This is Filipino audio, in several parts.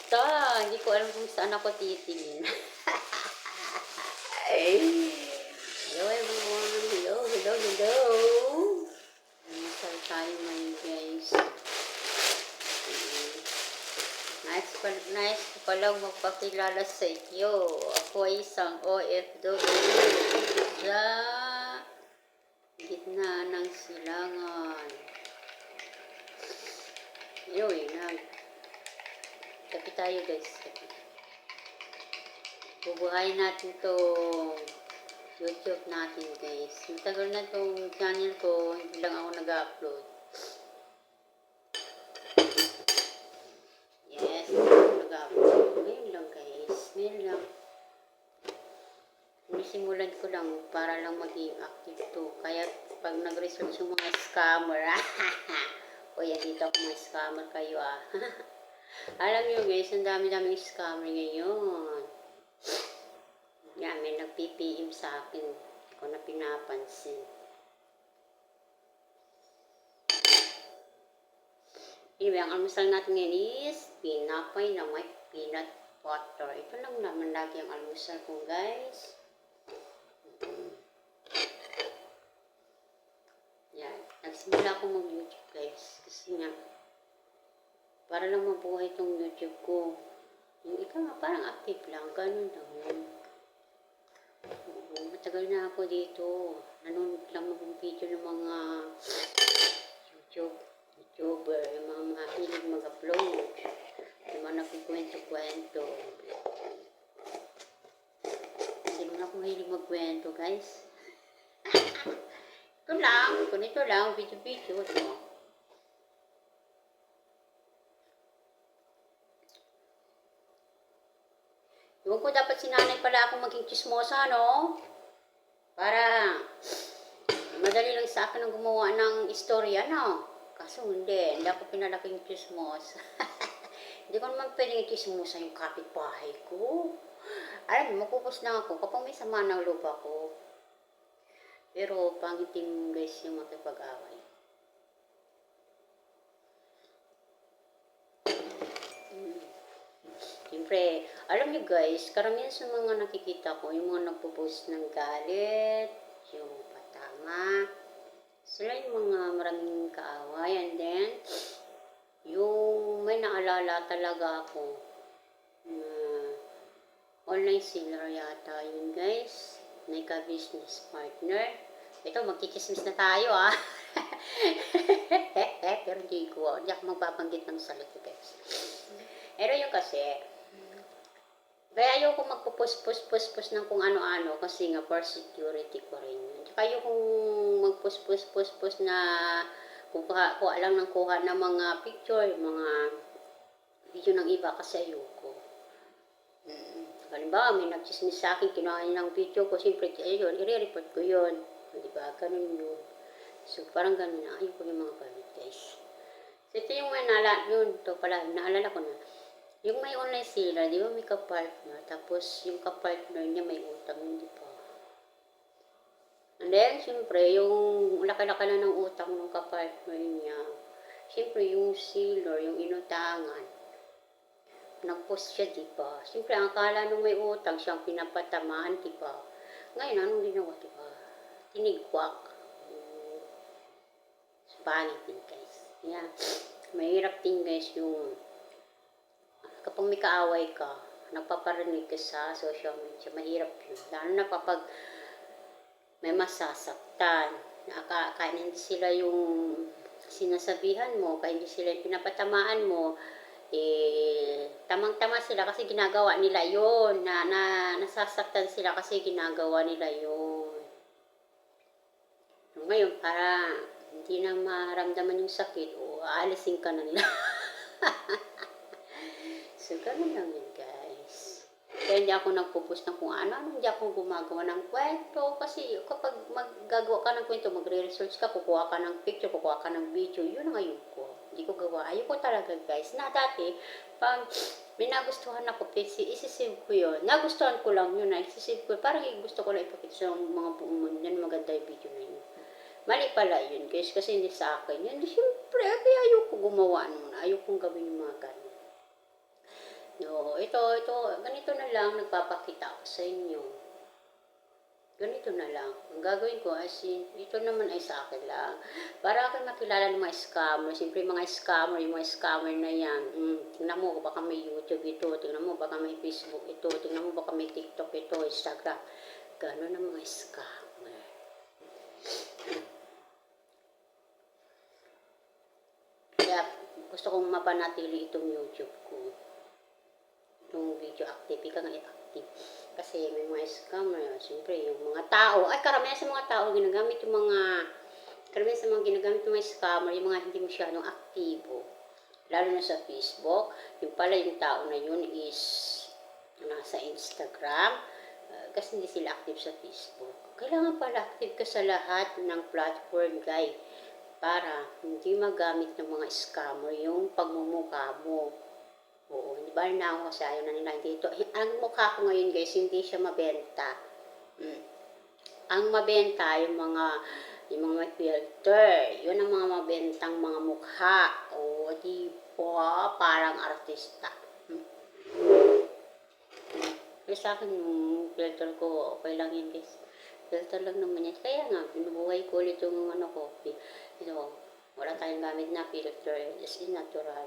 basta. Hindi ko alam kung saan ako titingin. Hello everyone. Hello, hello, hello. Masal tayo ngayon guys. Nice ko palang magpakilala sa iyo. Ako ay isang OFW sa gitna ng silangan. Anyway, tabi tayo guys. Bubuhayin natin itong YouTube natin guys. Matagal na itong channel ko, hindi lang ako nag-upload. Yes, hindi ako nag-upload. Ngayon lang guys, ngayon lang. Sinisimulan ko lang para lang maging active to. Kaya pag nag-research yung mga scammer, o yan dito ako mga scammer kayo Alam nyo guys, ang dami-daming scammer ngayon. Yan, may nag-PPM sa akin. Hindi ko na pinapansin. Anyway, ang almusal natin ngayon is pinapay na may peanut butter. Ito lang naman lagi ang almusal ko guys. Yan. Nagsimula ako mag-YouTube guys. Kasi nga, para lang mabuhay itong YouTube ko. Yung ikaw nga, parang active lang. Ganun lang yun. Matagal na ako dito. Nanonood lang ng video ng mga YouTuber, yung mga mahilig mag-upload, yung mga nagkukwento-kwento. Hindi naman ako mahilig magkwento, guys. Ito lang, video-video. Ito. Iwan ko dapat sinanay pala akong maging chismosa, no? Para madali lang sa akin ang gumawa ng istorya, no? Kaso hindi ako pinalaking chismosa. Hindi ko naman pwedeng chismosa yung kapitbahay ko. Alam mo, mapupos lang ako kapag may sama ng loob ako. Pero pangitim guys yung makipag-away. Siyempre, alam niyo guys, karamihan sa mga nakikita ko, yung mga nagpo-post ng galit, yung patama, sila yung mga maraming kaaway. And then, yung may naalala talaga ako na online seller yata yun guys, may ka-business partner. Ito, magkikismis na tayo Pero hindi ako magpapanggit ng salita guys. Pero yung kasi, kaya ayoko magpo-post ng kung ano-ano kasi nga for security ko rin yun. Tsaka ayokong mag-post na kuha lang ng kuha ng mga picture, mga video ng iba kasi ayoko. Halimbawa, may nagchismis sa akin, kinuha niya ng video ko, siyempre, ayun, i-report ko yun. Diba? Ganun yun. So, parang ganun na. Ayoko yung mga galit, guys. So, ito yung naalala ko na. Yung may online seller, di ba may ka-partner, tapos yung ka-partner niya may utang, hindi pa. And then, siyempre, yung laki-laki na ng utang ng ka-partner niya, siyempre, yung seller, yung inutangan, nag-post siya, di ba? Siyempre, ang akala nung may utang, siyang pinapatamaan, di ba? Ngayon, anong ginawa, di ba? Tinigwak. Pangit din, guys. Yeah. Mahirap din, guys, yung kapag may kaaway ka, nagpaparinig ka sa social media, mahirap yun. Lalo na kapag may masasaktan, kaya hindi sila yung sinasabihan mo, kaya hindi sila yung pinapatamaan mo, tamang-tama sila kasi ginagawa nila yun, nasasaktan sila kasi ginagawa nila yun. Ngayon, para hindi na maramdaman yung sakit, aalisin ka na nila. So, ganun lang yun, guys. Kaya hindi ako nagpo-post ng kung ano, hindi ako gumagawa ng kwento. Kasi kapag maggagawa ka ng kwento, magre-research ka, kukuha ka ng picture, kukuha ka ng video, yun ang ayoko. Hindi ko gawa. Ayoko talaga, guys. Na dati, pag may nagustuhan ako, isisave ko yun. Nagustuhan ko lang yun, isisave ko. Parang gusto ko lang ipakita sa mga buong mundo. Yan, maganda yung video na yun. Mali pala yun, guys, kasi hindi sa akin yun. Siyempre, kaya ayoko gumawa nun. Ayoko gawin yung mga ganun. No, ito, ganito na lang, nagpapakita ako sa inyo. Ganito na lang. Ang gagawin ko, as in, ito naman ay sa akin lang. Para akin makilala ng mga scammer. Siyempre, mga scammer, yung mga scammer na yan. Tingnan mo, baka may YouTube ito. Tingnan mo, baka may Facebook ito. Tingnan mo, baka may TikTok ito, Instagram. Gano'n ang mga scammer. Kaya, gusto kong mapanatili itong YouTube ko. Itong video active, ika nga active. Kasi may mga scammer, siyempre yung mga tao, ay karamihan sa mga tao ginagamit yung mga, karamihan sa mga ginagamit yung mga scammer, yung mga hindi masyadong aktibo. Lalo na sa Facebook, yung pala yung tao na yun is nasa Instagram, kasi hindi sila active sa Facebook. Kailangan pala active ka sa lahat ng platform, guys, para hindi magamit ng mga scammer yung pagmumukha mo. Oo, di ba na ako kasi ayaw na nila dito. Ang mukha ko ngayon guys, hindi siya mabenta. Ang mabenta yung mga filter. Yun ang mga mabentang mga mukha. O, di ba? Parang artista. Kaya sa akin yung filter ko, okay lang yun guys. Filter lang naman yan. Kaya nga, binubuhay ko ulit yung ano ko. Ito, wala tayong gamit na filter. Just in natural.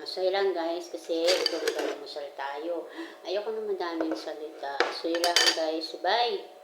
So, ilan guys, kasi ito nagalamusal tayo. Ayoko na madaming salita. So, ilan guys, bye!